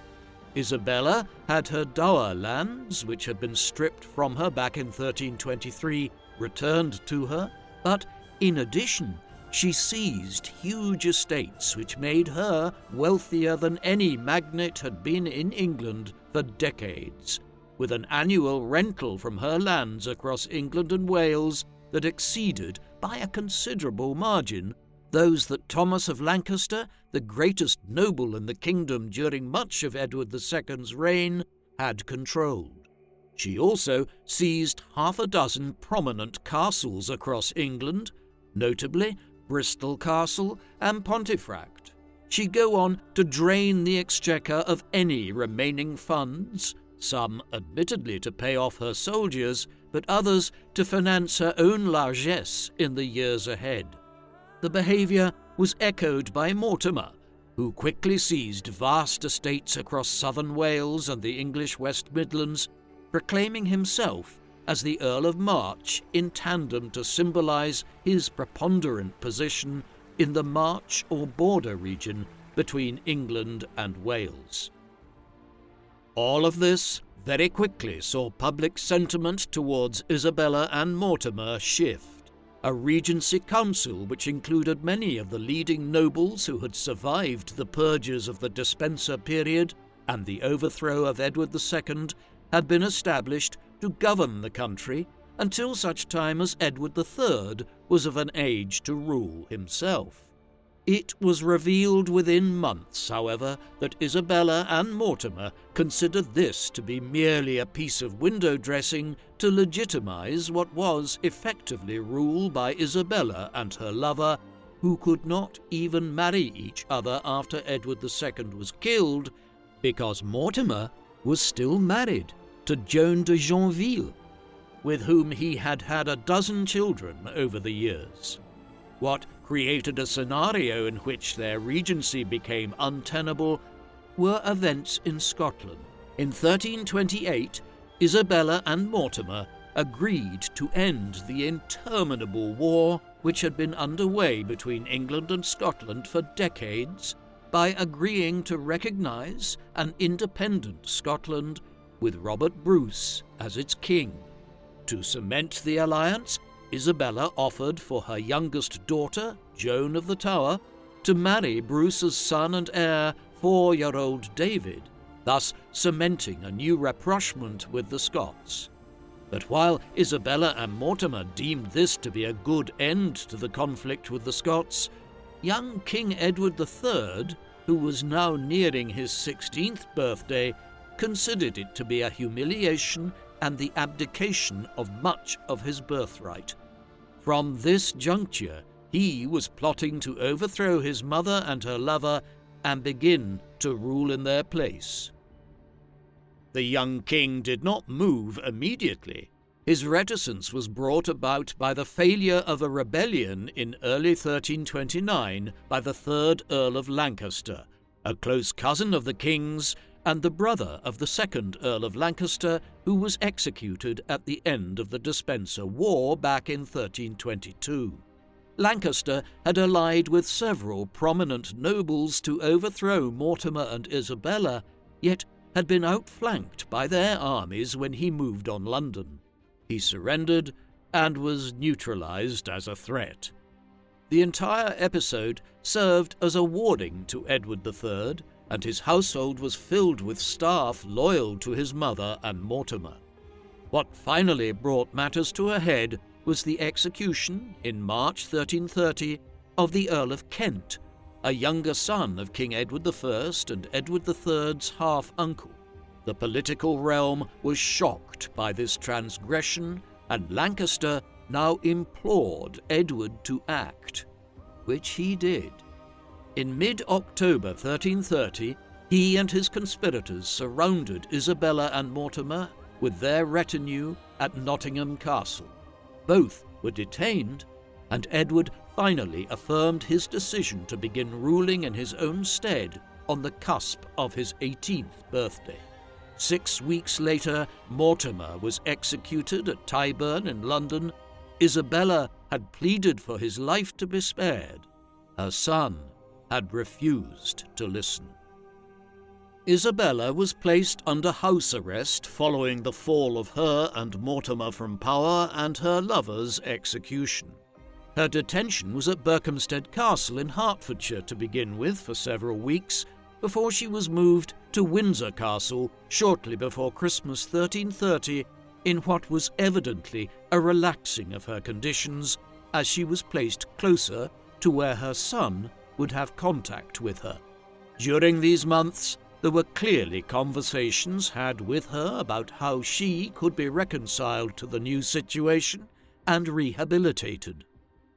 Isabella had her dower lands, which had been stripped from her back in 1323, returned to her, but in addition, she seized huge estates which made her wealthier than any magnate had been in England for decades, with an annual rental from her lands across England and Wales that exceeded, by a considerable margin, those that Thomas of Lancaster, the greatest noble in the kingdom during much of Edward II's reign, had controlled. She also seized half a dozen prominent castles across England, notably Bristol Castle and Pontefract. She'd go on to drain the exchequer of any remaining funds, some admittedly to pay off her soldiers, but others to finance her own largesse in the years ahead. The behaviour was echoed by Mortimer, who quickly seized vast estates across southern Wales and the English West Midlands, proclaiming himself as the Earl of March in tandem to symbolise his preponderant position in the March or border region between England and Wales. All of this very quickly saw public sentiment towards Isabella and Mortimer shift. A regency council which included many of the leading nobles who had survived the purges of the Despenser period and the overthrow of Edward II had been established to govern the country until such time as Edward III was of an age to rule himself. It was revealed within months, however, that Isabella and Mortimer considered this to be merely a piece of window dressing to legitimize what was effectively rule by Isabella and her lover, who could not even marry each other after Edward II was killed, because Mortimer was still married to Joan de Joinville, with whom he had had a dozen children over the years. What created a scenario in which their regency became untenable were events in Scotland. In 1328, Isabella and Mortimer agreed to end the interminable war which had been underway between England and Scotland for decades by agreeing to recognise an independent Scotland with Robert Bruce as its king. To cement the alliance, Isabella offered for her youngest daughter, Joan of the Tower, to marry Bruce's son and heir, 4-year-old David, thus cementing a new rapprochement with the Scots. But while Isabella and Mortimer deemed this to be a good end to the conflict with the Scots, young King Edward III, who was now nearing his 16th birthday, considered it to be a humiliation and the abdication of much of his birthright. From this juncture, he was plotting to overthrow his mother and her lover and begin to rule in their place. The young king did not move immediately. His reticence was brought about by the failure of a rebellion in early 1329 by the 3rd Earl of Lancaster, a close cousin of the king's and the brother of the 2nd Earl of Lancaster, who was executed at the end of the Despencer War back in 1322. Lancaster had allied with several prominent nobles to overthrow Mortimer and Isabella, yet had been outflanked by their armies when he moved on London. He surrendered and was neutralized as a threat. The entire episode served as a warning to Edward III, and his household was filled with staff loyal to his mother and Mortimer. What finally brought matters to a head was the execution, in March 1330, of the Earl of Kent, a younger son of King Edward I and Edward III's half-uncle. The political realm was shocked by this transgression, and Lancaster now implored Edward to act, which he did. In mid-October 1330, he and his conspirators surrounded Isabella and Mortimer with their retinue at Nottingham Castle. Both were detained, and Edward finally affirmed his decision to begin ruling in his own stead on the cusp of his 18th birthday. 6 weeks later, Mortimer was executed at Tyburn in London. Isabella had pleaded for his life to be spared. Her son had refused to listen. Isabella was placed under house arrest following the fall of her and Mortimer from power and her lover's execution. Her detention was at Berkhamsted Castle in Hertfordshire to begin with for several weeks, before she was moved to Windsor Castle shortly before Christmas 1330 in what was evidently a relaxing of her conditions, as she was placed closer to where her son would have contact with her. During these months, there were clearly conversations had with her about how she could be reconciled to the new situation and rehabilitated.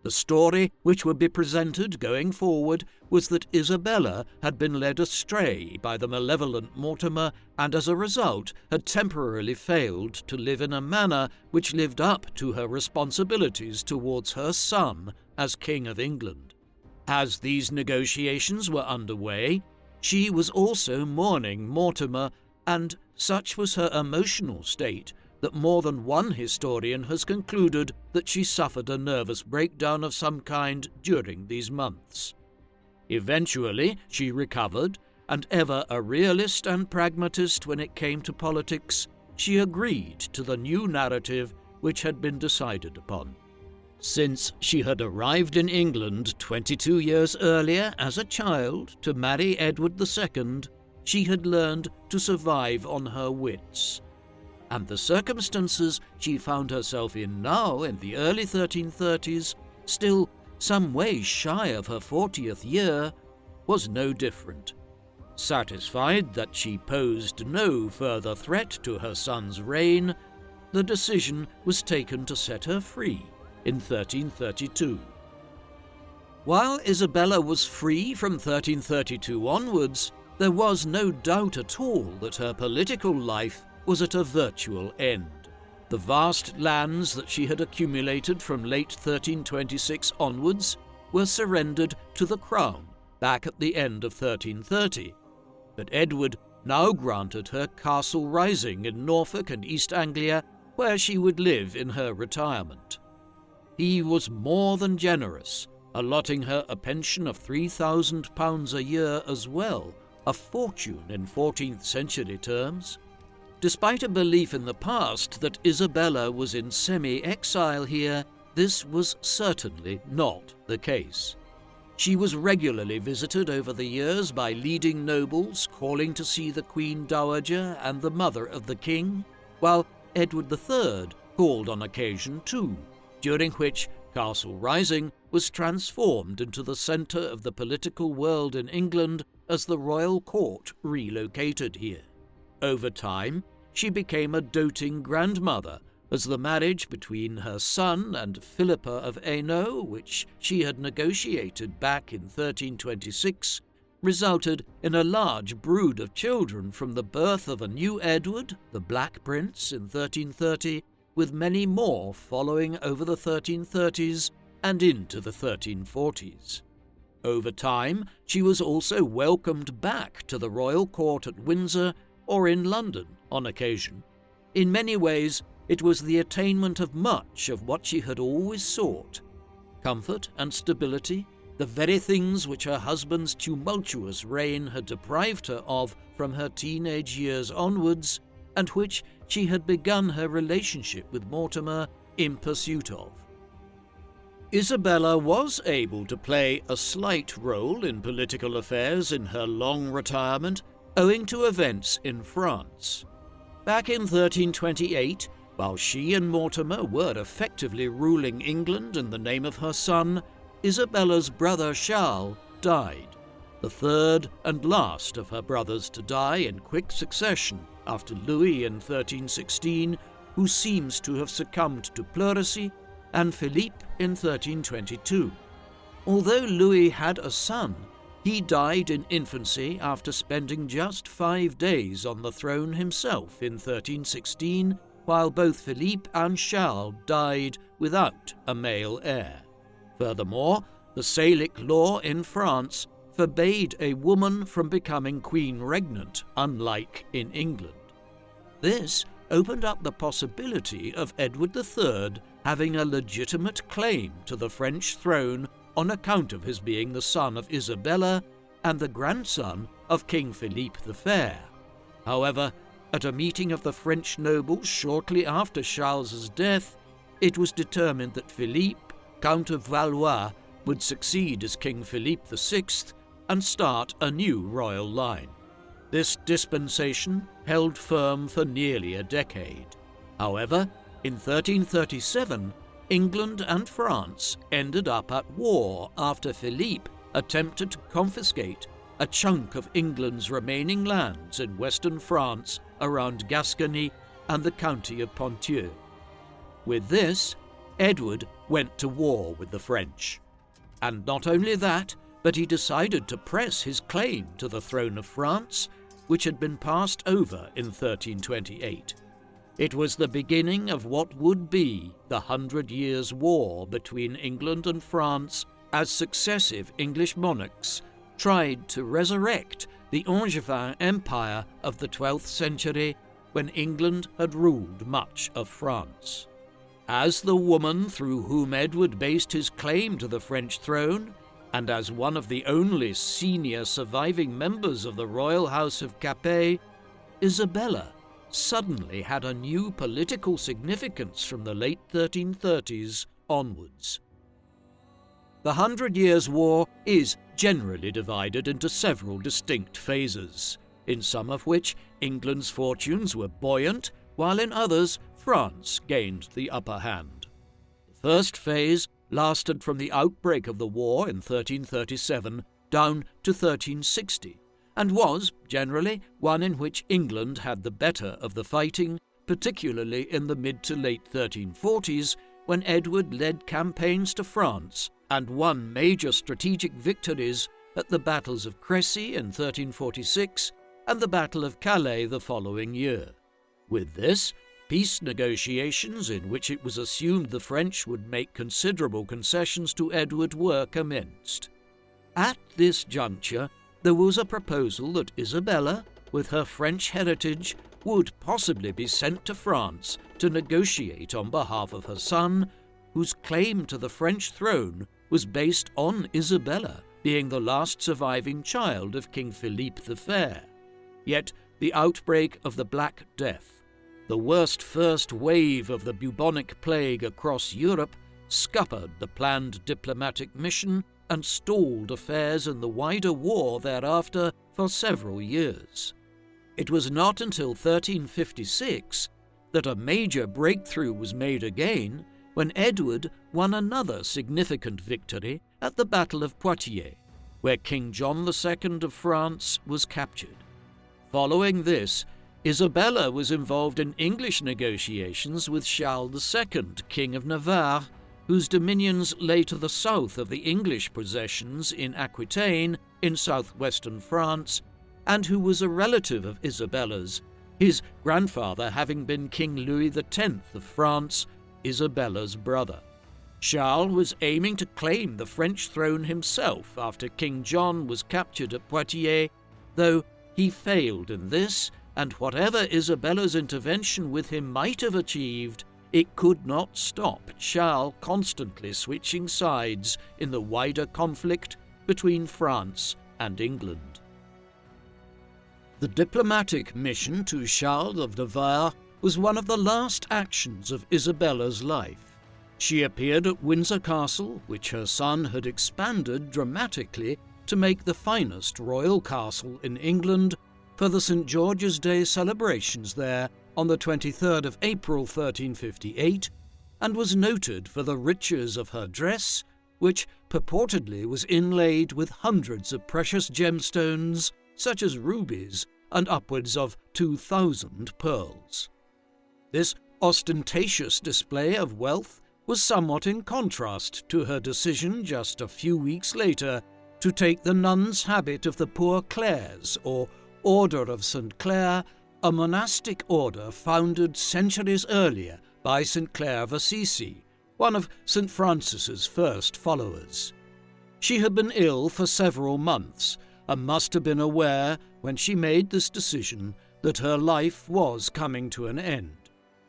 The story which would be presented going forward was that Isabella had been led astray by the malevolent Mortimer and as a result had temporarily failed to live in a manner which lived up to her responsibilities towards her son as King of England. As these negotiations were underway, she was also mourning Mortimer, and such was her emotional state that more than one historian has concluded that she suffered a nervous breakdown of some kind during these months. Eventually, she recovered, and ever a realist and pragmatist when it came to politics, she agreed to the new narrative which had been decided upon. Since she had arrived in England 22 years earlier as a child to marry Edward II, she had learned to survive on her wits. And the circumstances she found herself in now in the early 1330s, still some way shy of her 40th year, was no different. Satisfied that she posed no further threat to her son's reign, the decision was taken to set her free in 1332. While Isabella was free from 1332 onwards, there was no doubt at all that her political life was at a virtual end. The vast lands that she had accumulated from late 1326 onwards were surrendered to the Crown back at the end of 1330, but Edward now granted her Castle Rising in Norfolk and East Anglia, where she would live in her retirement. He was more than generous, allotting her a pension of £3,000 a year as well, a fortune in 14th century terms. Despite a belief in the past that Isabella was in semi-exile here, this was certainly not the case. She was regularly visited over the years by leading nobles calling to see the Queen Dowager and the mother of the king, while Edward III called on occasion too, during which Castle Rising was transformed into the centre of the political world in England as the royal court relocated here. Over time, she became a doting grandmother, as the marriage between her son and Philippa of Hainaut, which she had negotiated back in 1326, resulted in a large brood of children from the birth of a new Edward, the Black Prince, in 1330, with many more following over the 1330s and into the 1340s. Over time, she was also welcomed back to the royal court at Windsor or in London on occasion. In many ways, it was the attainment of much of what she had always sought: comfort and stability, the very things which her husband's tumultuous reign had deprived her of from her teenage years onwards, and which she had begun her relationship with Mortimer in pursuit of. Isabella was able to play a slight role in political affairs in her long retirement, owing to events in France. Back in 1328, while she and Mortimer were effectively ruling England in the name of her son, Isabella's brother Charles died, the third and last of her brothers to die in quick succession after Louis in 1316, who seems to have succumbed to pleurisy, and Philippe in 1322. Although Louis had a son, he died in infancy after spending just 5 days on the throne himself in 1316, while both Philippe and Charles died without a male heir. Furthermore, the Salic law in France forbade a woman from becoming queen regnant, unlike in England. This opened up the possibility of Edward III having a legitimate claim to the French throne on account of his being the son of Isabella and the grandson of King Philippe the Fair. However, at a meeting of the French nobles shortly after Charles's death, it was determined that Philippe, Count of Valois, would succeed as King Philippe VI and start a new royal line. This dispensation held firm for nearly a decade. However, in 1337, England and France ended up at war after Philippe attempted to confiscate a chunk of England's remaining lands in western France around Gascony and the county of Ponthieu. With this, Edward went to war with the French. And not only that, but he decided to press his claim to the throne of France, which had been passed over in 1328. It was the beginning of what would be the 100 Years' War between England and France, as successive English monarchs tried to resurrect the Angevin Empire of the 12th century, when England had ruled much of France. As the woman through whom Edward based his claim to the French throne, and as one of the only senior surviving members of the royal house of Capet, Isabella suddenly had a new political significance from the late 1330s onwards. The 100 Years' War is generally divided into several distinct phases, in some of which England's fortunes were buoyant, while in others France gained the upper hand. The first phase lasted from the outbreak of the war in 1337 down to 1360, and was, generally, one in which England had the better of the fighting, particularly in the mid to late 1340s, when Edward led campaigns to France and won major strategic victories at the battles of Crécy in 1346 and the Battle of Calais the following year. With this, peace negotiations in which it was assumed the French would make considerable concessions to Edward were commenced. At this juncture, there was a proposal that Isabella, with her French heritage, would possibly be sent to France to negotiate on behalf of her son, whose claim to the French throne was based on Isabella being the last surviving child of King Philippe the Fair. Yet the outbreak of the Black Death, the worst first wave of the bubonic plague across Europe, scuppered the planned diplomatic mission and stalled affairs in the wider war thereafter for several years. It was not until 1356 that a major breakthrough was made again when Edward won another significant victory at the Battle of Poitiers, where King John II of France was captured. Following this, Isabella was involved in English negotiations with Charles II, King of Navarre, whose dominions lay to the south of the English possessions in Aquitaine in southwestern France, and who was a relative of Isabella's, his grandfather having been King Louis X of France, Isabella's brother. Charles was aiming to claim the French throne himself after King John was captured at Poitiers, though he failed in this, and whatever Isabella's intervention with him might have achieved, it could not stop Charles constantly switching sides in the wider conflict between France and England. The diplomatic mission to Charles of Navarre was one of the last actions of Isabella's life. She appeared at Windsor Castle, which her son had expanded dramatically to make the finest royal castle in England, for the St. George's Day celebrations there on the 23rd of April 1358, and was noted for the riches of her dress, which purportedly was inlaid with hundreds of precious gemstones, such as rubies, and upwards of 2,000 pearls. This ostentatious display of wealth was somewhat in contrast to her decision just a few weeks later to take the nun's habit of the Poor Clares, or Order of St. Clare, a monastic order founded centuries earlier by St. Clare of Assisi, one of St. Francis's first followers. She had been ill for several months and must have been aware, when she made this decision, that her life was coming to an end.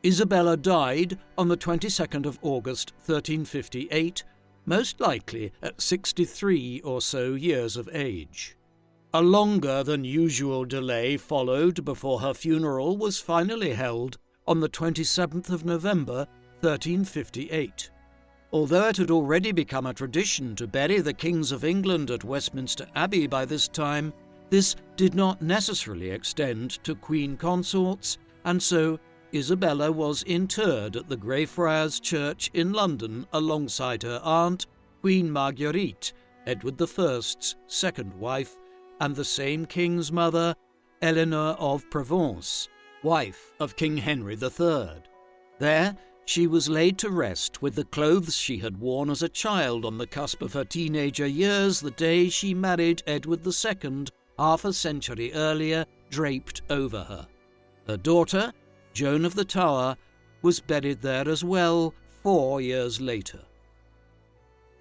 Isabella died on the 22nd of August 1358, most likely at 63 or so years of age. A longer than usual delay followed before her funeral was finally held on the 27th of November 1358. Although it had already become a tradition to bury the kings of England at Westminster Abbey by this time, this did not necessarily extend to queen consorts, and so Isabella was interred at the Greyfriars Church in London alongside her aunt, Queen Marguerite, Edward I's second wife, and the same king's mother, Eleanor of Provence, wife of King Henry III. There, she was laid to rest with the clothes she had worn as a child on the cusp of her teenager years the day she married Edward II, half a century earlier, draped over her. Her daughter, Joan of the Tower, was buried there as well 4 years later.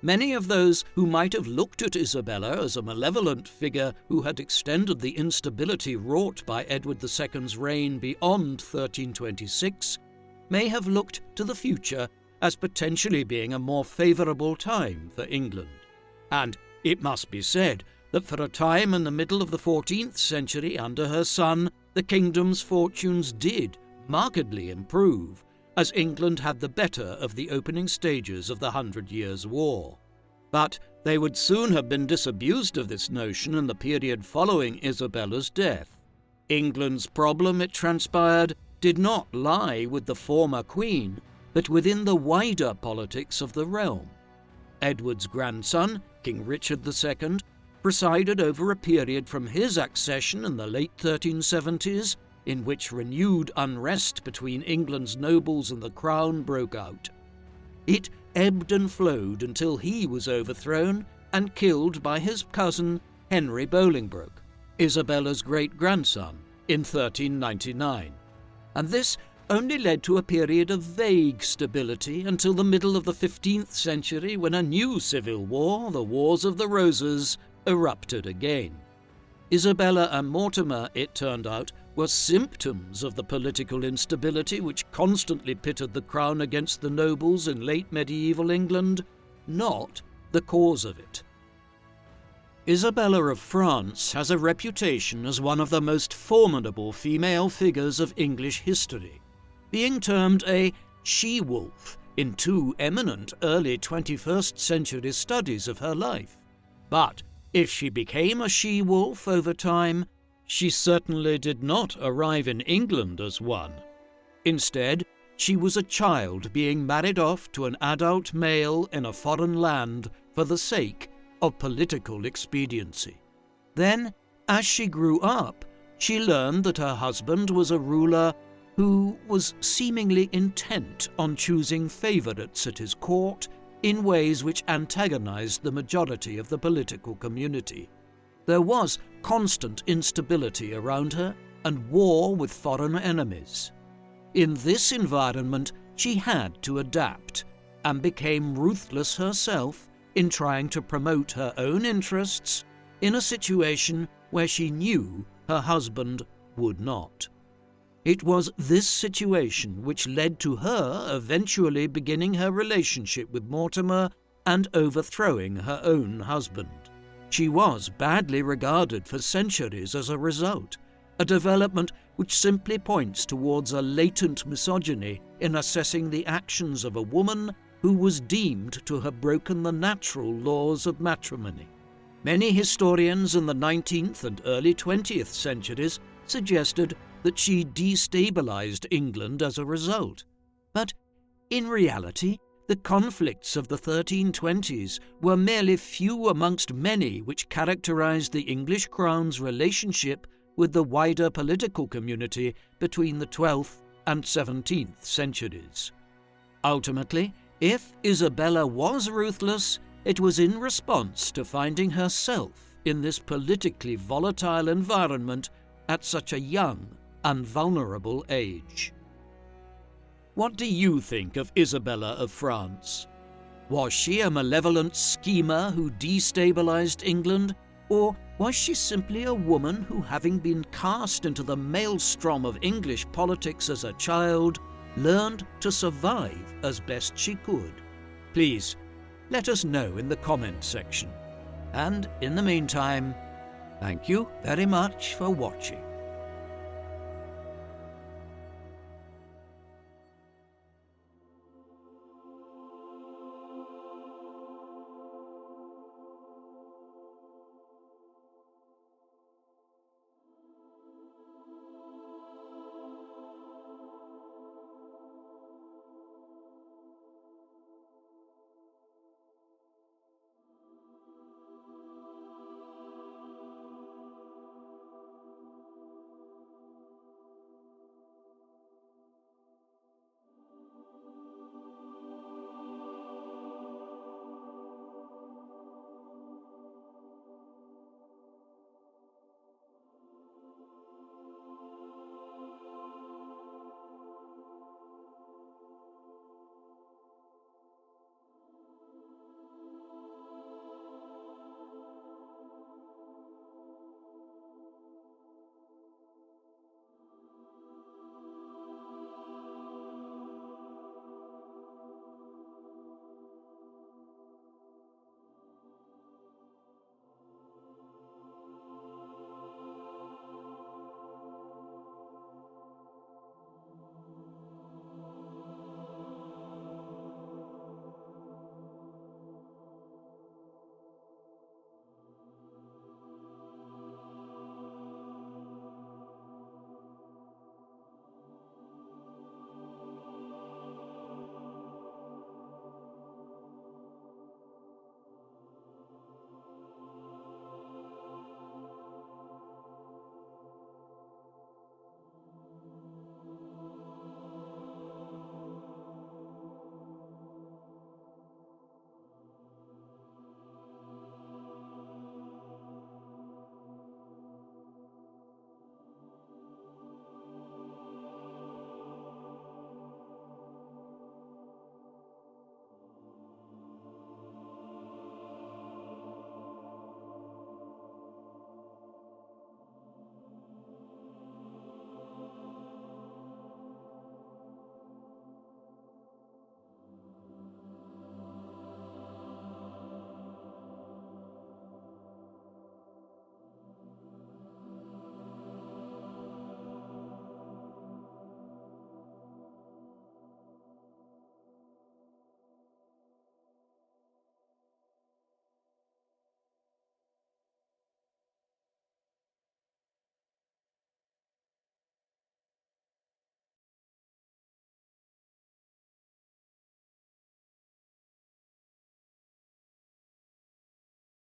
Many of those who might have looked at Isabella as a malevolent figure who had extended the instability wrought by Edward II's reign beyond 1326 may have looked to the future as potentially being a more favourable time for England. And it must be said that for a time in the middle of the 14th century under her son, the kingdom's fortunes did markedly improve, as England had the better of the opening stages of the 100 Years' War. But they would soon have been disabused of this notion in the period following Isabella's death. England's problem, it transpired, did not lie with the former queen, but within the wider politics of the realm. Edward's grandson, King Richard II, presided over a period from his accession in the late 1370s, in which renewed unrest between England's nobles and the crown broke out. It ebbed and flowed until he was overthrown and killed by his cousin Henry Bolingbroke, Isabella's great-grandson, in 1399. And this only led to a period of vague stability until the middle of the 15th century, when a new civil war, the Wars of the Roses, erupted again. Isabella and Mortimer, it turned out, were symptoms of the political instability which constantly pitted the crown against the nobles in late medieval England, not the cause of it. Isabella of France has a reputation as one of the most formidable female figures of English history, being termed a she-wolf in two eminent early 21st century studies of her life. But if she became a she-wolf over time, she certainly did not arrive in England as one. Instead, she was a child being married off to an adult male in a foreign land for the sake of political expediency. Then, as she grew up, she learned that her husband was a ruler who was seemingly intent on choosing favourites at his court in ways which antagonized the majority of the political community. There was constant instability around her and war with foreign enemies. In this environment, she had to adapt and became ruthless herself in trying to promote her own interests in a situation where she knew her husband would not. It was this situation which led to her eventually beginning her relationship with Mortimer and overthrowing her own husband. She was badly regarded for centuries as a result, a development which simply points towards a latent misogyny in assessing the actions of a woman who was deemed to have broken the natural laws of matrimony. Many historians in the 19th and early 20th centuries suggested that she destabilized England as a result. But in reality, the conflicts of the 1320s were merely few amongst many which characterized the English crown's relationship with the wider political community between the 12th and 17th centuries. Ultimately, if Isabella was ruthless, it was in response to finding herself in this politically volatile environment at such a young and vulnerable age. What do you think of Isabella of France? Was she a malevolent schemer who destabilized England, or was she simply a woman who, having been cast into the maelstrom of English politics as a child, learned to survive as best she could? Please, let us know in the comment section. And in the meantime, thank you very much for watching.